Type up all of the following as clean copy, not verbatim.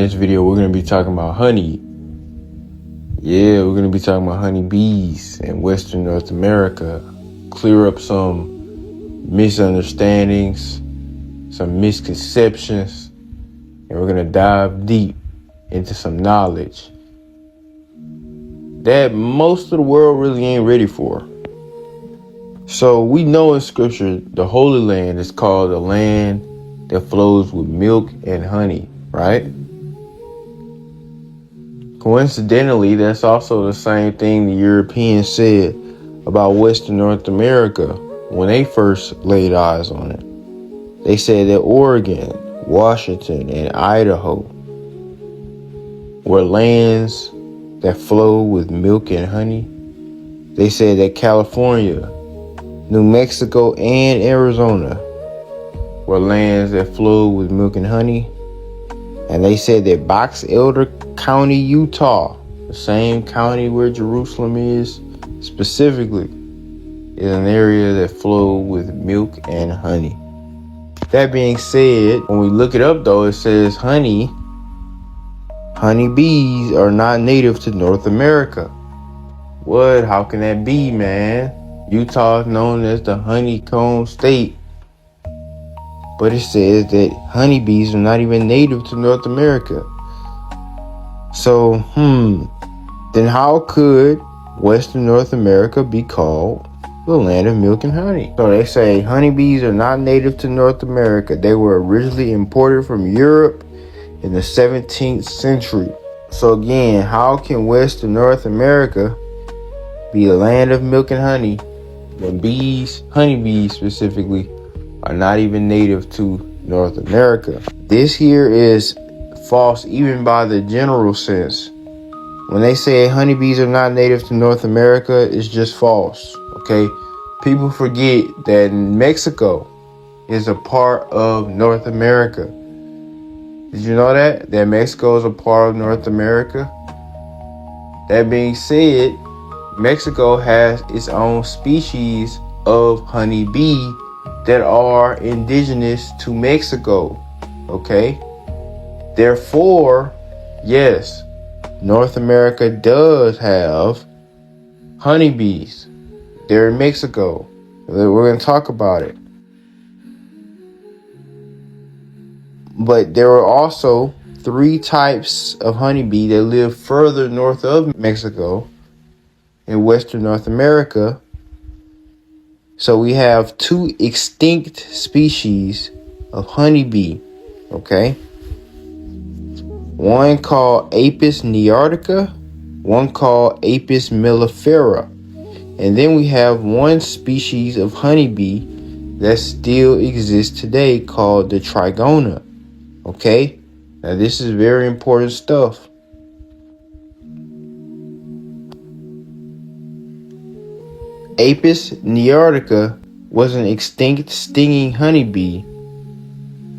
this video, we're going to be talking about honey. Yeah, we're going to be talking about honeybees in Western North America. Clear up some misunderstandings, some misconceptions, and we're going to dive deep into some knowledge that most of the world really ain't ready for. So we know in scripture, the Holy Land is called the land that flows with milk and honey, right? Coincidentally, that's also the same thing the Europeans said about Western North America when they first laid eyes on it. They said that Oregon, Washington, and Idaho were lands that flow with milk and honey. They said that California, New Mexico, and Arizona were lands that flow with milk and honey. And they said that Box Elder County, Utah, the same county where Jerusalem is specifically, is an area that flows with milk and honey. That being said, when we look it up though, it says honeybees are not native to North America. What? How can that be, man? Utah is known as the honeycomb state. But it says that honeybees are not even native to North America. So, then how could Western North America be called the land of milk and honey? So they say honeybees are not native to North America. They were originally imported from Europe in the 17th century. So again, how can Western North America be the land of milk and honey when honeybees specifically, are not even native to North America? This here is false even by the general sense. When they say honeybees are not native to North America, it's just false, okay? People forget that Mexico is a part of North America. Did you know that? That Mexico is a part of North America? That being said, Mexico has its own species of honeybee that are indigenous to Mexico, okay? Therefore, yes, North America does have honeybees. They're in Mexico. We're going to talk about it. But there are also 3 types of honeybee that live further north of Mexico in Western North America. So we have 2 extinct species of honeybee, okay? One called Apis neartica, one called Apis mellifera. And then we have one species of honeybee that still exists today called the Trigona, okay? Now this is very important stuff. Apis neartica was an extinct stinging honeybee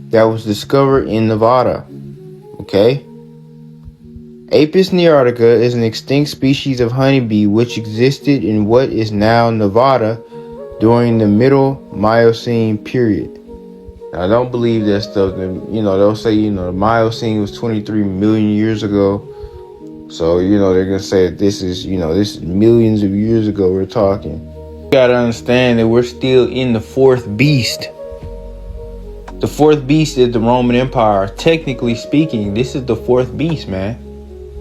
that was discovered in Nevada. Okay? Apis neartica is an extinct species of honeybee which existed in what is now Nevada during the Middle Miocene period. Now, I don't believe that stuff. They'll say, the Miocene was 23 million years ago. So, they're going to say that this is millions of years ago we're talking. You got to understand that we're still in the 4th beast. The 4th beast is the Roman Empire. Technically speaking, this is the 4th beast, man.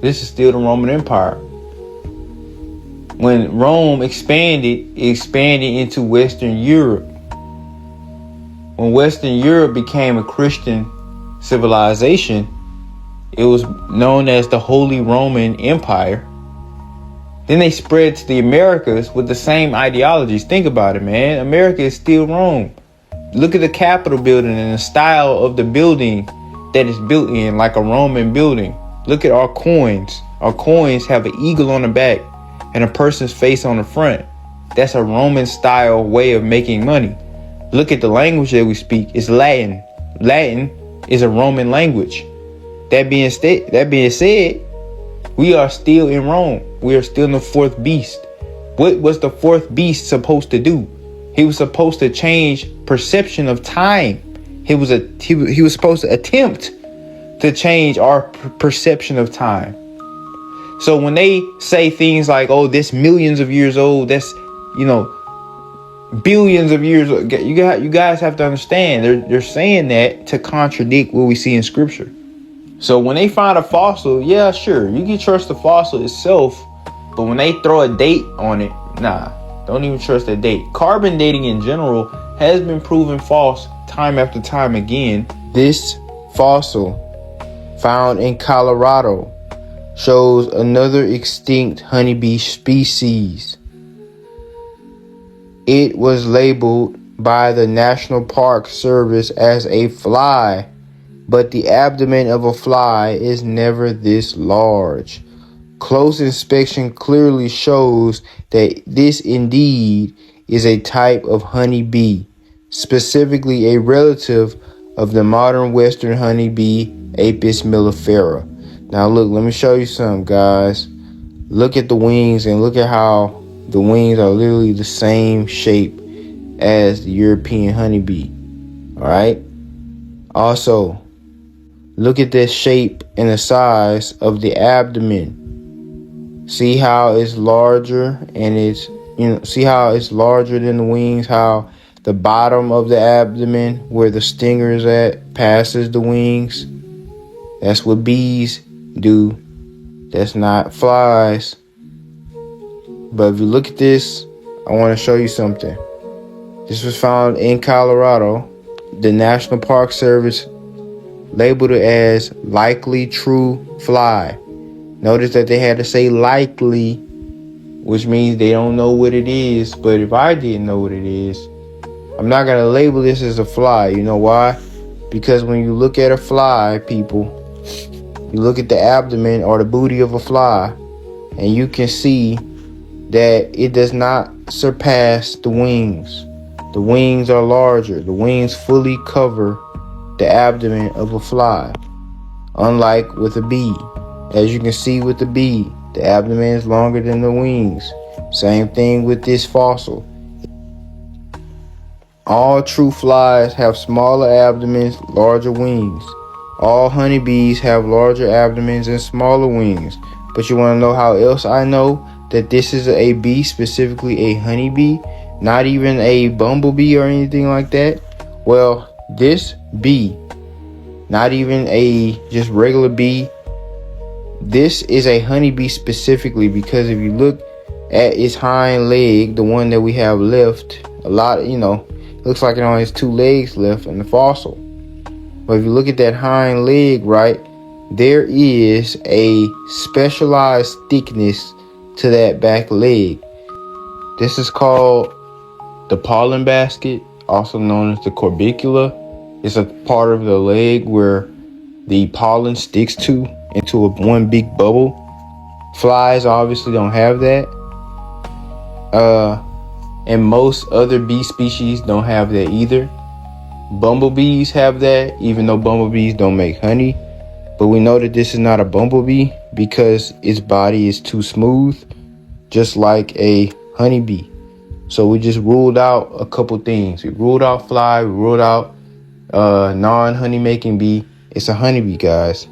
This is still the Roman Empire. When Rome expanded, it expanded into Western Europe. When Western Europe became a Christian civilization, it was known as the Holy Roman Empire. Then they spread to the Americas with the same ideologies. Think about it, man. America is still Rome. Look at the Capitol building and the style of the building that is built in, like a Roman building. Look at our coins. Our coins have an eagle on the back and a person's face on the front. That's a Roman style way of making money. Look at the language that we speak. It's Latin. Latin is a Roman language. That being said, we are still in Rome. We are still in the 4th beast. What was the 4th beast supposed to do? He was supposed to change perception of time. He was supposed to attempt to change our perception of time. So when they say things like, oh, this millions of years old, that's, billions of years old, you guys have to understand, they're saying that to contradict what we see in scripture. So when they find a fossil, yeah, sure, you can trust the fossil itself, but when they throw a date on it, nah, don't even trust that date. Carbon dating in general has been proven false time after time again. This fossil found in Colorado shows another extinct honeybee species. It was labeled by the National Park Service as a fly, but the abdomen of a fly is never this large. Close inspection clearly shows that this indeed is a type of honeybee, specifically a relative of the modern western honeybee, Apis mellifera. Now look, let me show you something, guys. Look at the wings and look at how the wings are literally the same shape as the European honeybee. All right. Also, look at the shape and the size of the abdomen. See how it's larger and see how it's larger than the wings, how the bottom of the abdomen where the stinger is at passes the wings. That's what bees do. That's not flies. But if you look at this, I want to show you something. This was found in Colorado. The National Park Service labeled it as likely true fly. Notice that they had to say likely, which means they don't know what it is. But if I didn't know what it is, I'm not going to label this as a fly. You know why? Because when you look at a fly, people, you look at the abdomen or the booty of a fly, and you can see that it does not surpass the wings. The wings are larger. The wings fully cover the abdomen of a fly, unlike with a bee. As you can see with the bee, the abdomen is longer than the wings. Same thing with this fossil. All true flies have smaller abdomens, larger wings. All honeybees have larger abdomens and smaller wings. But you want to know how else I know that this is a bee, specifically a honeybee, not even a bumblebee or anything like that? Well, this bee, not even a just regular bee, this is a honeybee specifically, because if you look at its hind leg, the one that we have left, it looks like it only has 2 legs left in the fossil. But if you look at that hind leg, right, there is a specialized thickness to that back leg. This is called the pollen basket, also known as the corbicula. It's a part of the leg where the pollen sticks into one big bubble. Flies obviously don't have that. And most other bee species don't have that either. Bumblebees have that, even though bumblebees don't make honey. But we know that this is not a bumblebee because its body is too smooth, just like a honeybee. So we just ruled out a couple things. We ruled out fly, we ruled out non-honey making bee. It's a honeybee, guys.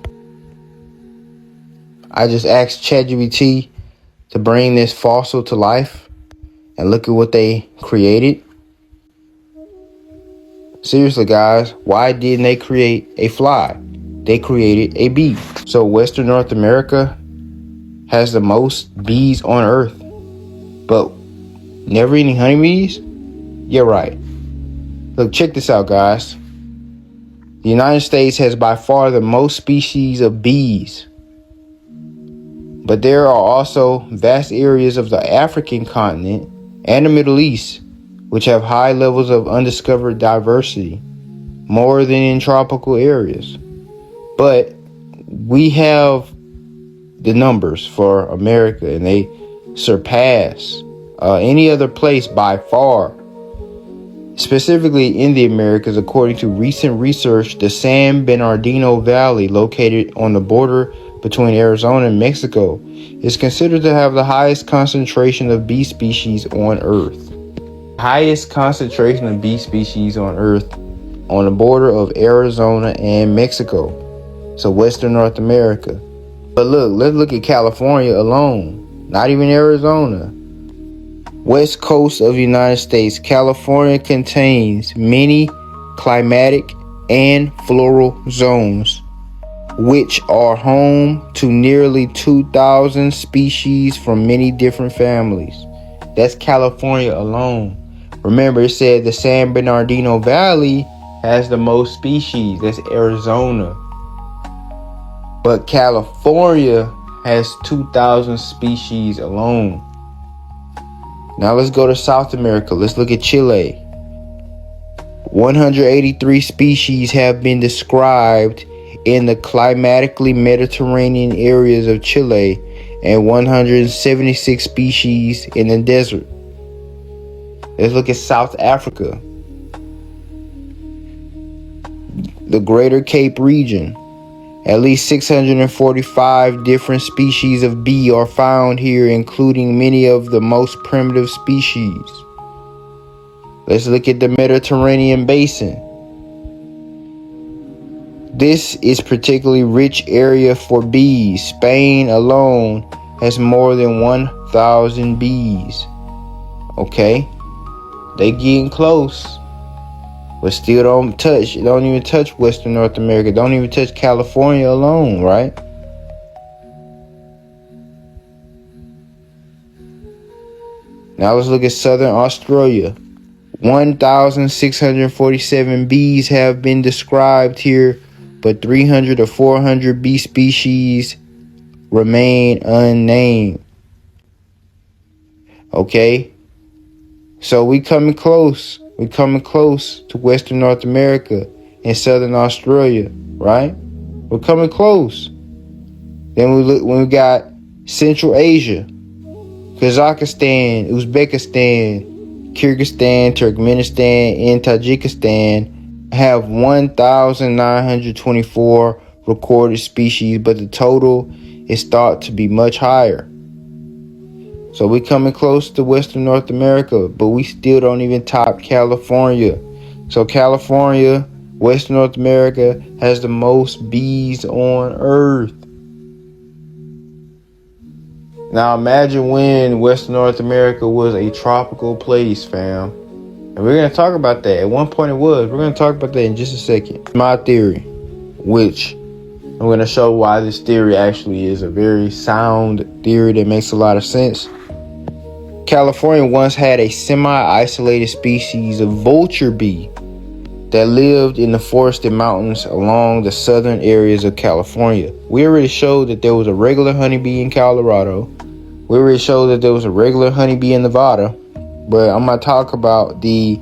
I just asked ChatGPT to bring this fossil to life, and look at what they created. Seriously, guys, why didn't they create a fly? They created a bee. So Western North America has the most bees on Earth, but never any honeybees? You're right. Look, check this out, guys. The United States has by far the most species of bees. But there are also vast areas of the African continent and the Middle East which have high levels of undiscovered diversity, more than in tropical areas. But we have the numbers for America, and they surpass any other place by far. Specifically in the Americas, according to recent research, the San Bernardino Valley, located on the border between Arizona and Mexico, is considered to have the highest concentration of bee species on Earth. Highest concentration of bee species on Earth on the border of Arizona and Mexico. So Western North America. But look, let's look at California alone. Not even Arizona. West coast of the United States. California contains many climatic and floral zones, which are home to nearly 2,000 species from many different families. That's California alone. Remember, it said the San Bernardino Valley has the most species. That's Arizona. But California has 2,000 species alone. Now let's go to South America. Let's look at Chile. 183 species have been described in the climatically Mediterranean areas of Chile and 176 species in the desert. Let's look at South Africa. The Greater Cape region. At least 645 different species of bee are found here, including many of the most primitive species. Let's look at the Mediterranean basin. This is particularly rich area for bees. Spain alone has more than 1,000 bees. Okay, they getting close, but still don't even touch Western North America. Don't even touch California alone, right? Now let's look at Southern Australia. 1,647 bees have been described here, but 300 or 400 bee species remain unnamed. Okay, so we coming close. We're coming close to Western North America and Southern Australia, right? We're coming close. Then we got Central Asia, Kazakhstan, Uzbekistan, Kyrgyzstan, Turkmenistan, and Tajikistan have 1,924 recorded species, but the total is thought to be much higher. So we're coming close to Western North America, but we still don't even top California. So California, Western North America, has the most bees on Earth. Now imagine when Western North America was a tropical place, fam. And we're going to talk about that. At one point it was. We're going to talk about that in just a second. My theory, which I'm going to show why this theory actually is a very sound theory that makes a lot of sense. California once had a semi-isolated species of vulture bee that lived in the forested mountains along the southern areas of California. We already showed that there was a regular honeybee in Colorado. We already showed that there was a regular honeybee in Nevada. But I'm going to talk about the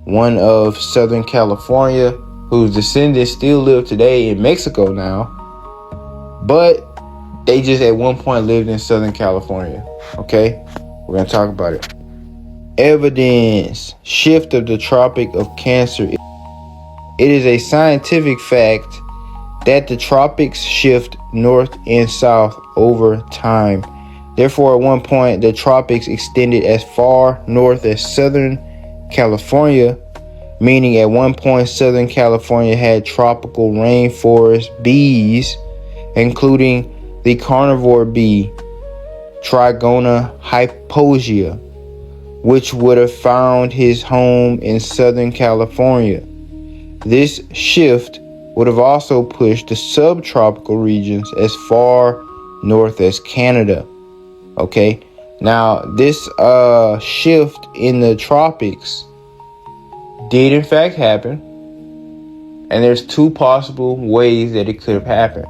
one of Southern California, whose descendants still live today in Mexico now. But they just at one point lived in Southern California. Okay? We're going to talk about it. Evidence. Shift of the Tropic of Cancer. It is a scientific fact that the tropics shift north and south over time. Therefore, at one point, the tropics extended as far north as Southern California, meaning at one point, Southern California had tropical rainforest bees, including the carnivore bee, Trigona hyposia, which would have found his home in Southern California. This shift would have also pushed the subtropical regions as far north as Canada. Okay, now this shift in the tropics did in fact happen, and there's two possible ways that it could have happened.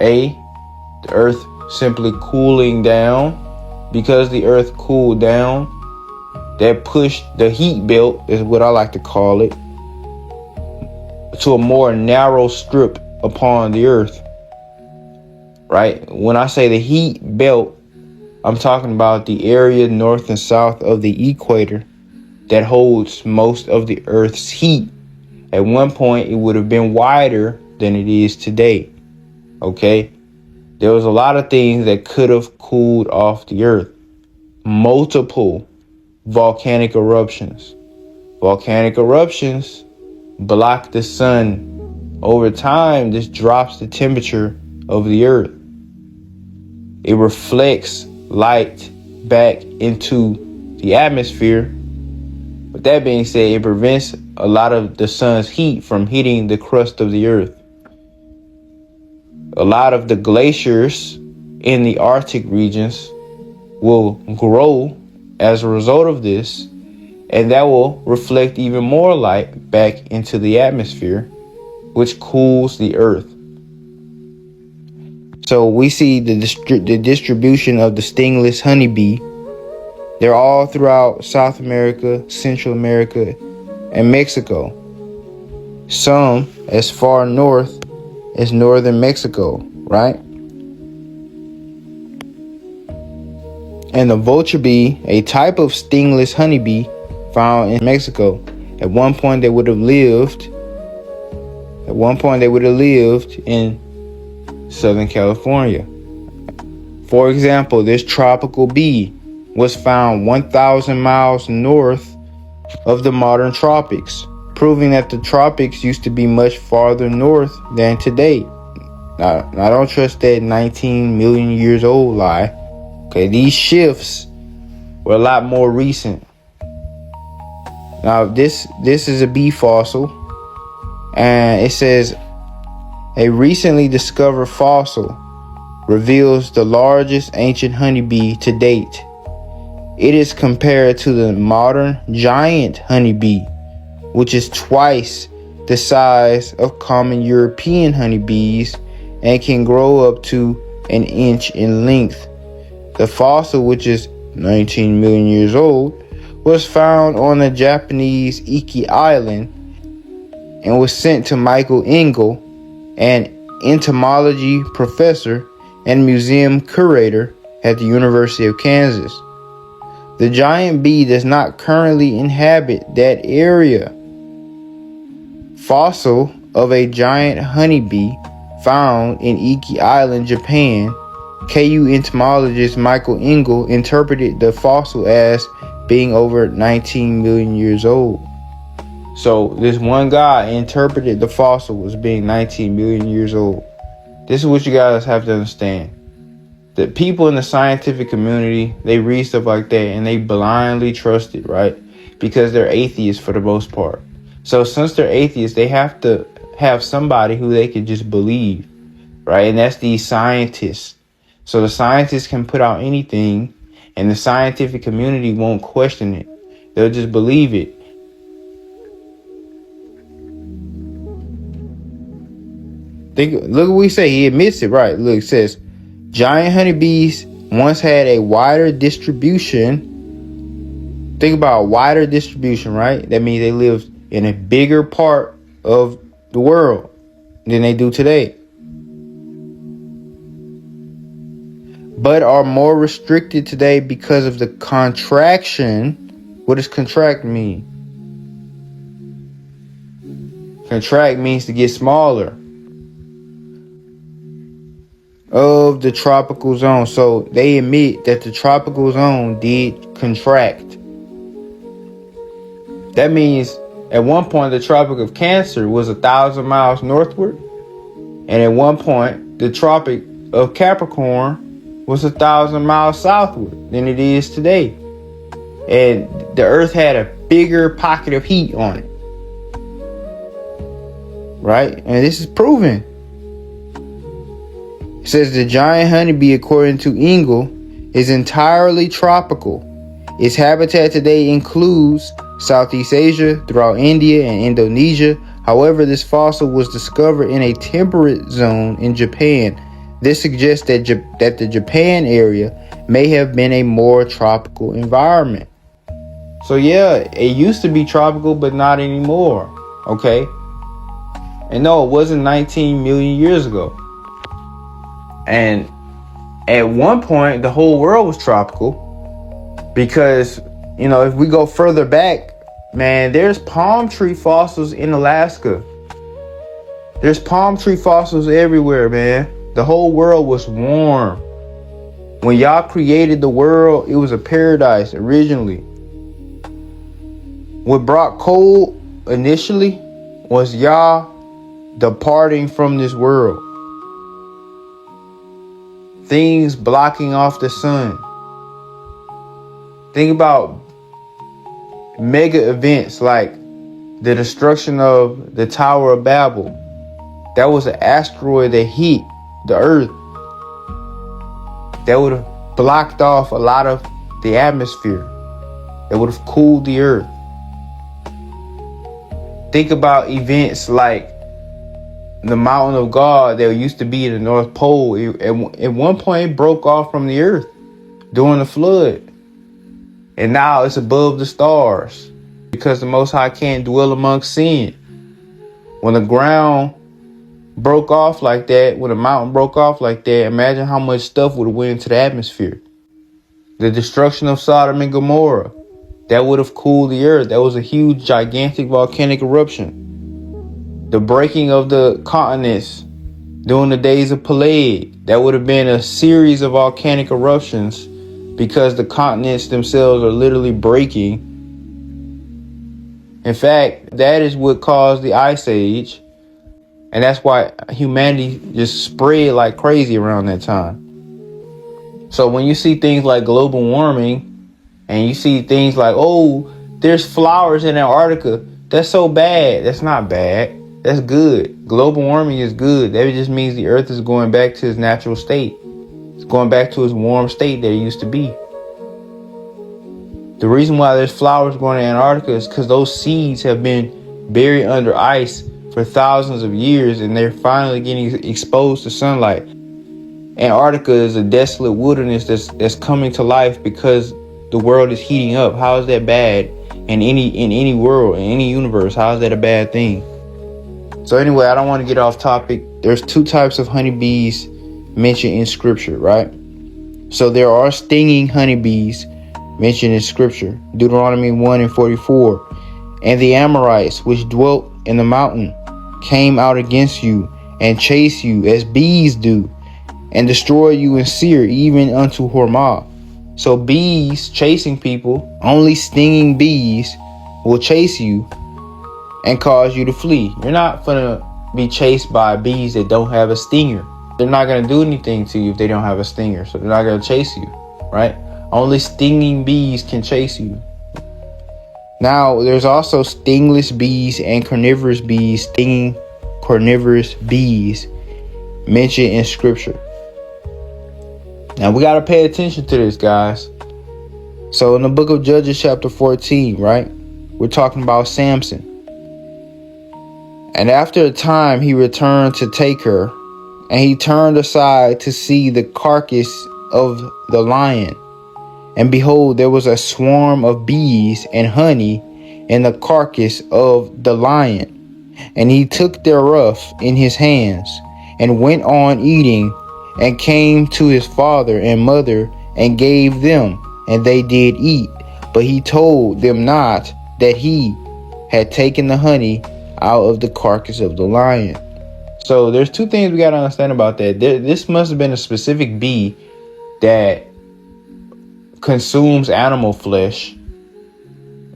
A, the earth simply cooling down. Because the earth cooled down, that pushed the heat belt, is what I like to call it, to a more narrow strip upon the earth. Right? When I say the heat belt, I'm talking about the area north and south of the equator that holds most of the earth's heat. At one point, it would have been wider than it is today. Okay? There was a lot of things that could have cooled off the earth. Multiple volcanic eruptions. Volcanic eruptions block the sun Over time, this drops the temperature of the earth. It reflects light back into the atmosphere. With that being said, it prevents a lot of the sun's heat from hitting the crust of the earth. A lot of the glaciers in the Arctic regions will grow as a result of this, and that will reflect even more light back into the atmosphere, which cools the earth. So we see the distribution of the stingless honeybee. They're all throughout South America, Central America, and Mexico. Some as far north as northern Mexico, right? And the vulture bee, a type of stingless honeybee found in Mexico. At one point they would have lived in Southern California. For example, this tropical bee was found 1,000 miles north of the modern tropics, proving that the tropics used to be much farther north than today. Now, I don't trust that 19 million years old lie. Okay, these shifts were a lot more recent. Now, this is a bee fossil, and it says a recently discovered fossil reveals the largest ancient honeybee to date. It is compared to the modern giant honeybee, which is twice the size of common European honeybees and can grow up to an inch in length. The fossil, which is 19 million years old, was found on the Japanese Iki Island and was sent to Michael Engel, an entomology professor and museum curator at the University of Kansas. The giant bee does not currently inhabit that area. Fossil of a giant honeybee found in Iki Island, Japan. KU entomologist Michael Engel interpreted the fossil as being over 19 million years old. So this one guy interpreted the fossil as being 19 million years old. This is what you guys have to understand. The people in the scientific community, they read stuff like that and they blindly trust it, right? Because they're atheists for the most part. So since they're atheists, they have to have somebody who they can just believe, right? And that's these scientists. So the scientists can put out anything and the scientific community won't question it. They'll just believe it. Look what we say. He admits it, right? Look, it says, giant honeybees once had a wider distribution. Think about wider distribution, right? That means they lived in a bigger part of the world than they do today, but are more restricted today because of the contraction. What does contract mean? Contract means to get smaller. Of the tropical zone. So they admit that the tropical zone did contract. That means at one point the Tropic of Cancer was 1,000 miles northward, and at one point the Tropic of Capricorn was 1,000 miles southward than it is today. And the earth had a bigger pocket of heat on it, right? And this is proven. It says the giant honeybee, according to Engel, is entirely tropical. Its habitat today includes Southeast Asia, throughout India and Indonesia. However, this fossil was discovered in a temperate zone in Japan. This suggests that the Japan area may have been a more tropical environment. So yeah, it used to be tropical, but not anymore. Okay? And no, it wasn't 19 million years ago. And at one point, the whole world was tropical because, you know, if we go further back, man, there's palm tree fossils in Alaska. There's palm tree fossils everywhere, man. The whole world was warm. When y'all created the world, it was a paradise originally. What brought cold initially was y'all departing from this world. Things blocking off the sun. Think about mega events like the destruction of the Tower of Babel. That was an asteroid that hit the earth. That would have blocked off a lot of the atmosphere. That would have cooled the earth. Think about events like the mountain of God that used to be in the North Pole. At one point, it broke off from the earth during the flood. And now it's above the stars because the Most High can't dwell amongst sin. When the ground broke off like that, when the mountain broke off like that, imagine how much stuff would have went into the atmosphere. The destruction of Sodom and Gomorrah, that would have cooled the earth. That was a huge, gigantic volcanic eruption. The breaking of the continents during the days of Peleg, that would have been a series of volcanic eruptions because the continents themselves are literally breaking. In fact, that is what caused the Ice Age. And that's why humanity just spread like crazy around that time. So when you see things like global warming and you see things like, oh, there's flowers in Antarctica, that's so bad. That's not bad. That's good. Global warming is good. That just means the earth is going back to its natural state. It's going back to its warm state that it used to be. The reason why there's flowers growing in Antarctica is because those seeds have been buried under ice for thousands of years and they're finally getting exposed to sunlight. Antarctica is a desolate wilderness that's coming to life because the world is heating up. How is that bad in any world, in any universe? How is that a bad thing? So anyway, I don't want to get off topic. There's two types of honeybees mentioned in scripture, right? So there are stinging honeybees mentioned in scripture. Deuteronomy 1:44. And the Amorites which dwelt in the mountain came out against you and chased you as bees do, and destroy you in Seir, even unto Hormah. So bees chasing people, only stinging bees will chase you and cause you to flee. You're not gonna be chased by bees that don't have a stinger. They're not gonna do anything to you if they don't have a stinger, so they're not gonna chase you, right? Only stinging bees can chase you. Now, there's also stingless bees and carnivorous bees, stinging carnivorous bees mentioned in scripture. Now, we got to pay attention to this, guys. So in the book of Judges chapter 14, right, we're talking about Samson. And after a time, he returned to take her, and he turned aside to see the carcass of the lion. And behold, there was a swarm of bees and honey in the carcass of the lion. And he took thereof in his hands, and went on eating, and came to his father and mother, and gave them, and they did eat. But he told them not that he had taken the honey out of the carcass of the lion. So there's two things we got to understand about that. This must have been a specific bee that consumes animal flesh,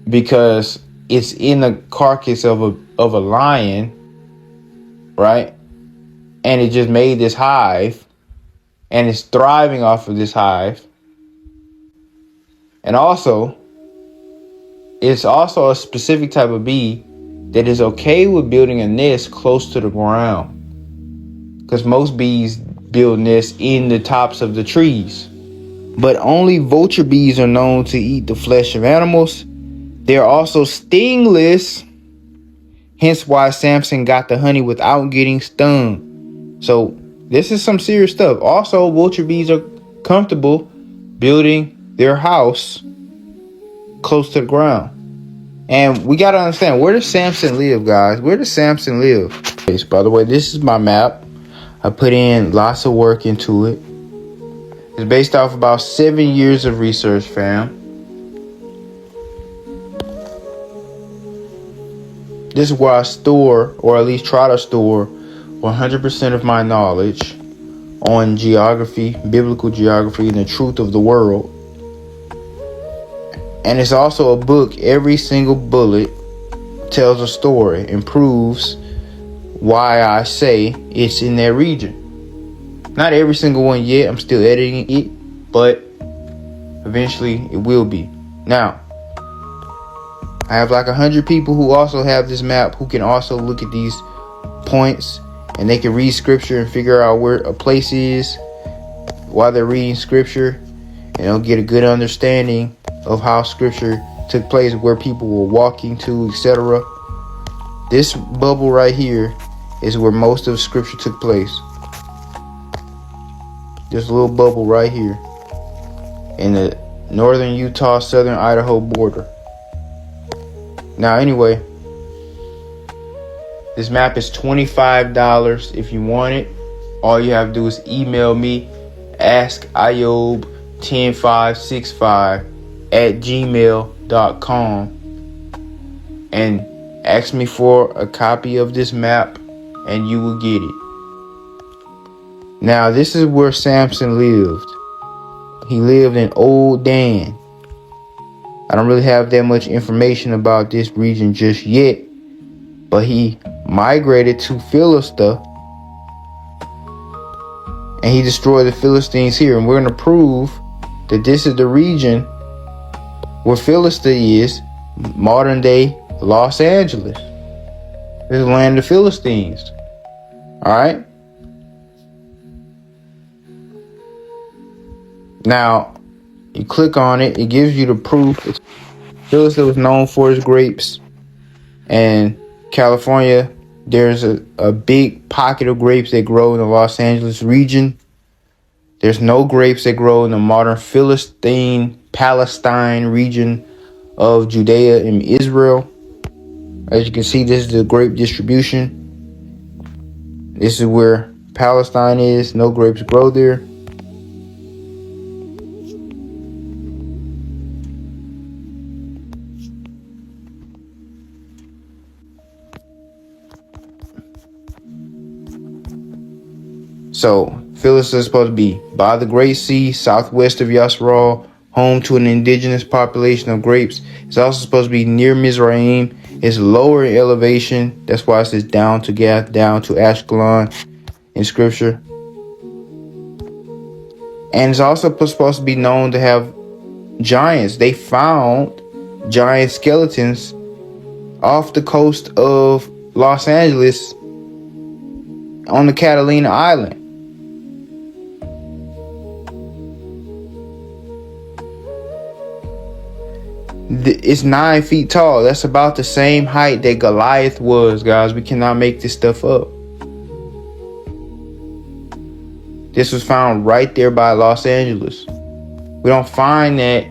because it's in the carcass of a lion, right? And it just made this hive, and it's thriving off of this hive. And also, it's also a specific type of bee that is okay with building a nest close to the ground, because most bees build nests in the tops of the trees. But only vulture bees are known to eat the flesh of animals. They are also stingless, hence why Samson got the honey without getting stung. So this is some serious stuff. Also, vulture bees are comfortable building their house close to the ground. And we got to understand, where does Samson live, guys? Where does Samson live? By the way, this is my map. I put in lots of work into it. It's based off about 7 years of research, fam. This is where I store, or at least try to store, 100% of my knowledge on geography, biblical geography, and the truth of the world. And it's also a book. Every single bullet tells a story and proves why I say it's in that region. Not every single one yet. I'm still editing it, but eventually it will be. Now, I have like 100 people who also have this map who can also look at these points, and they can read scripture and figure out where a place is while they're reading scripture, and they'll get a good understanding of how scripture took place, where people were walking to, etc. This bubble right here is where most of scripture took place. This little bubble right here in the northern Utah, southern Idaho border. Now, anyway, this map is $25 if you want it. All you have to do is email me, askiob10565@gmail.com, and ask me for a copy of this map, and you will get it. Now, this is where Samson lived. He lived in Old Dan. I don't really have that much information about this region just yet, but he migrated to Philistia, and he destroyed the Philistines here. And we're going to prove that this is the region where Philistia is, modern day Los Angeles. This is the land of the Philistines. All right. Now, you click on it, it gives you the proof. Philistia was known for its grapes, and California, there's a big pocket of grapes that grow in the Los Angeles region. There's no grapes that grow in the modern Palestine region of Judea and Israel. As you can see, this is the grape distribution. This is where Palestine is. No grapes grow there. So, Philistia is supposed to be by the Great Sea, southwest of Yasharal, home to an indigenous population of grapes. It's also supposed to be near Mizraim. It's lower in elevation. That's why it says down to Gath, down to Ashkelon in scripture. And it's also supposed to be known to have giants. They found giant skeletons off the coast of Los Angeles on the Catalina Island. It's 9 feet tall. That's about the same height that Goliath was, guys. We cannot make this stuff up. This was found right there by Los Angeles. We don't find that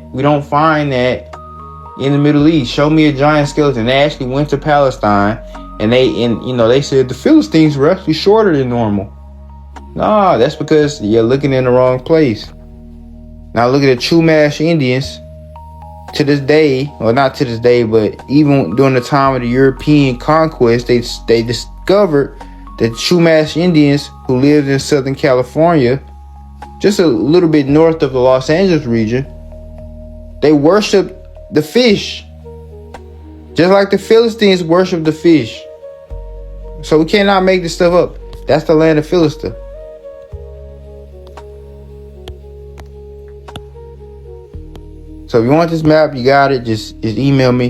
in the Middle East. Show me a giant skeleton. They actually went to Palestine, and they said the Philistines were actually shorter than normal. Nah, that's because you're looking in the wrong place. Now look at the Chumash Indians. To this day, or not to this day, but even during the time of the European conquest, they discovered that Chumash Indians who lived in Southern California, just a little bit north of the Los Angeles region, they worshiped the fish, just like the Philistines worshiped the fish. So we cannot make this stuff up. That's the land of Philistia. So if you want this map, you got it. Just email me.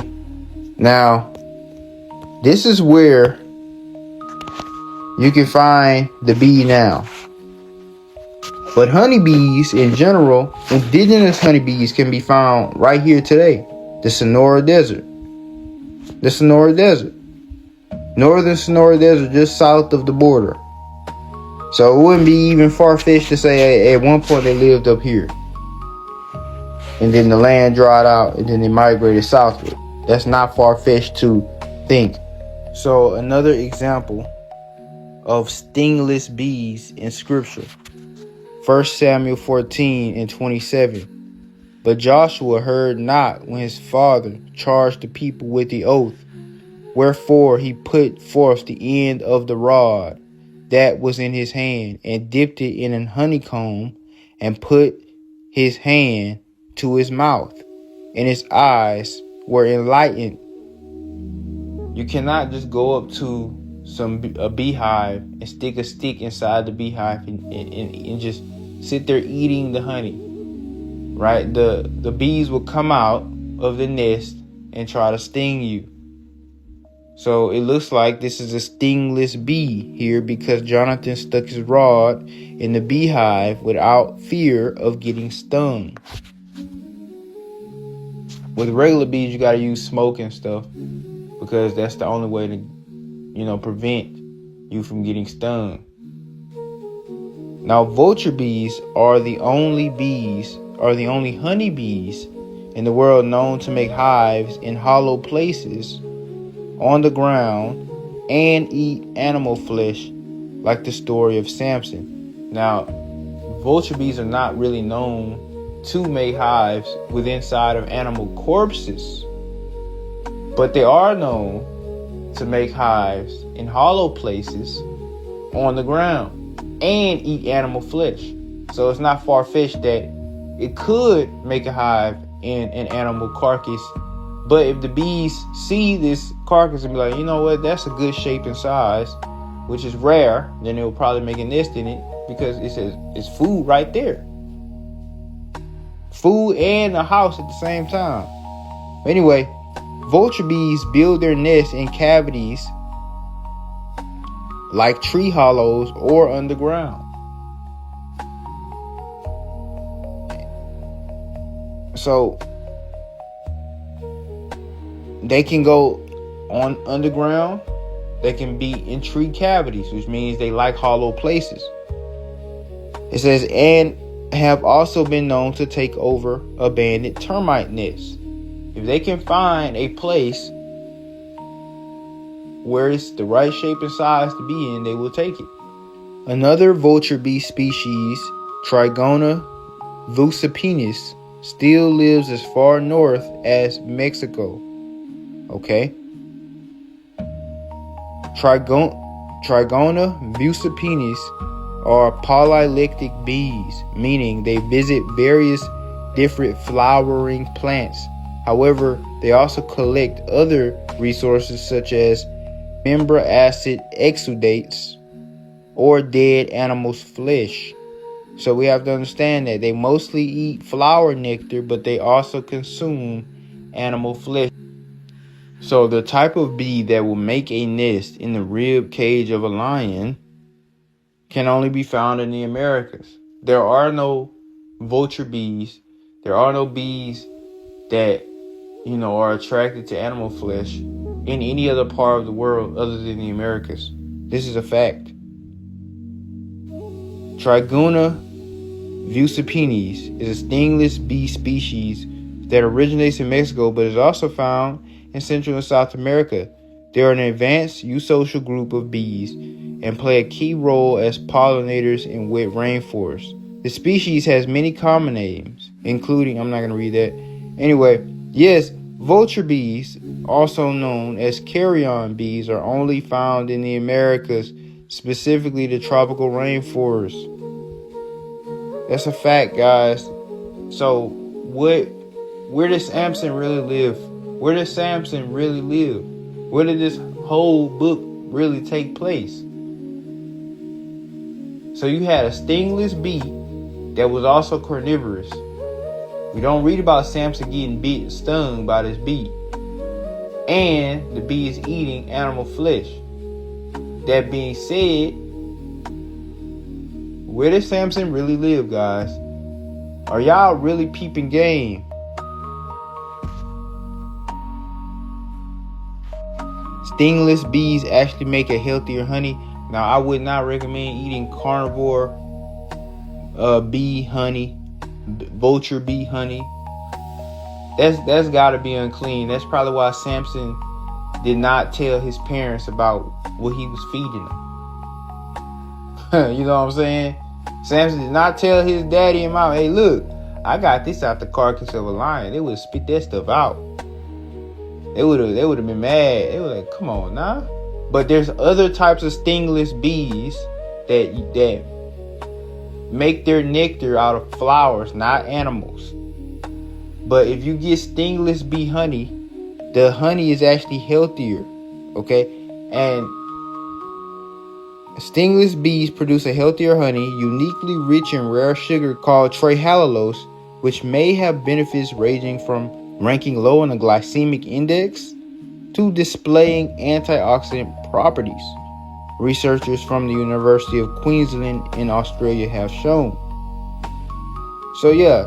Now, this is where you can find the bee now. But honeybees in general, indigenous honeybees, can be found right here today. The Sonora Desert. The Sonora Desert. Northern Sonora Desert, just south of the border. So it wouldn't be even far-fetched to say, hey, at one point they lived up here. And then the land dried out, and then they migrated southward. That's not far-fetched to think. So another example of stingless bees in scripture. 1 Samuel 14:27. But Joshua heard not when his father charged the people with the oath. Wherefore he put forth the end of the rod that was in his hand, and dipped it in an honeycomb, and put his hand to his mouth, and his eyes were enlightened. You cannot just go up to a beehive and stick a stick inside the beehive and just sit there eating the honey. Right? The bees will come out of the nest and try to sting you. So it looks like this is a stingless bee here because Jonathan stuck his rod in the beehive without fear of getting stung. With regular bees, you got to use smoke and stuff because that's the only way to, prevent you from getting stung. Now, vulture bees are the only honeybees in the world known to make hives in hollow places on the ground and eat animal flesh, like the story of Samson. Now, vulture bees are not really known to make hives with inside of animal corpses, but they are known to make hives in hollow places on the ground and eat animal flesh. So it's not far-fetched that it could make a hive in an animal carcass. But if the bees see this carcass and be like, you know what, that's a good shape and size, which is rare, then they'll probably make a nest in it because it says it's food right there. Food and a house at the same time. Anyway, vulture bees build their nests in cavities like tree hollows or underground. So they can go on underground. They can be in tree cavities, which means they like hollow places. It says, and have also been known to take over abandoned termite nests. If they can find a place where it's the right shape and size to be in, they will take it. Another vulture bee species, Trigona vucipinis, still lives as far north as Mexico. Okay. Trigona vucipinis are polylectic bees, meaning they visit various different flowering plants. However, they also collect other resources such as membrane acid exudates or dead animals' flesh. So we have to understand that they mostly eat flower nectar, but they also consume animal flesh. So the type of bee that will make a nest in the rib cage of a lion can only be found in the Americas. There are no vulture bees. There are no bees that, are attracted to animal flesh in any other part of the world other than the Americas. This is a fact. Trigona vucipinis is a stingless bee species that originates in Mexico, but is also found in Central and South America. They are an advanced eusocial group of bees and play a key role as pollinators in wet rainforests. The species has many common names, including, I'm not going to read that. Anyway, yes, vulture bees, also known as carrion bees, are only found in the Americas, specifically the tropical rainforests. That's a fact, guys. So, where does Samson really live? Where does Samson really live? Where did this whole book really take place? So you had a stingless bee that was also carnivorous. We don't read about Samson getting bit and stung by this bee. And the bee is eating animal flesh. That being said, where does Samson really live, guys? Are y'all really peeping game? Stingless bees actually make a healthier honey. Now, I would not recommend eating carnivore bee honey, vulture bee honey. That's got to be unclean. That's probably why Samson did not tell his parents about what he was feeding them. You know what I'm saying? Samson did not tell his daddy and mom, hey, look, I got this out the carcass of a lion. They would spit that stuff out. They would have been mad. They were like, come on, nah. But there's other types of stingless bees that make their nectar out of flowers, not animals. But if you get stingless bee honey, the honey is actually healthier. Okay? And Stingless bees produce a healthier honey, uniquely rich in rare sugar called trehalose, which may have benefits ranging from ranking low on the glycemic index to displaying antioxidant properties. Researchers from the University of Queensland in Australia have shown. So yeah,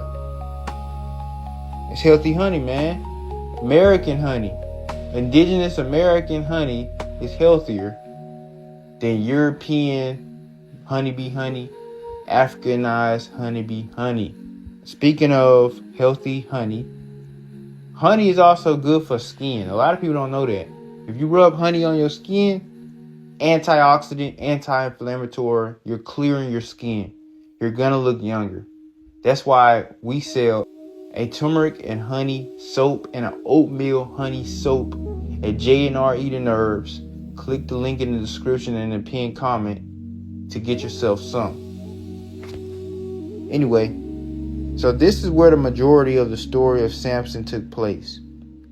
it's healthy honey, man. American honey, indigenous American honey is healthier than European honeybee honey, Africanized honeybee honey. Speaking of healthy honey, honey is also good for skin. A lot of people don't know that. If you rub honey on your skin, antioxidant, anti-inflammatory, you're clearing your skin. You're gonna look younger. That's why we sell a turmeric and honey soap and an oatmeal honey soap at J&R Eden Herbs. Click the link in the description and the pinned comment to get yourself some. Anyway, so this is where the majority of the story of Samson took place.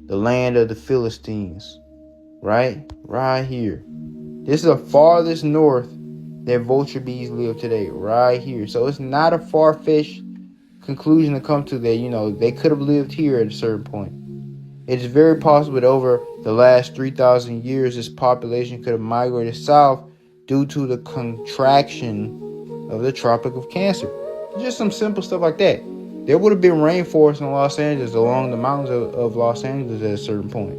The land of the Philistines. Right? Right here. This is the farthest north that vulture bees live today. Right here. So it's not a far-fetched conclusion to come to that, they could have lived here at a certain point. It is very possible that over the last 3,000 years, this population could have migrated south due to the contraction of the Tropic of Cancer. Just some simple stuff like that. There would have been rainforests in Los Angeles along the mountains of Los Angeles at a certain point.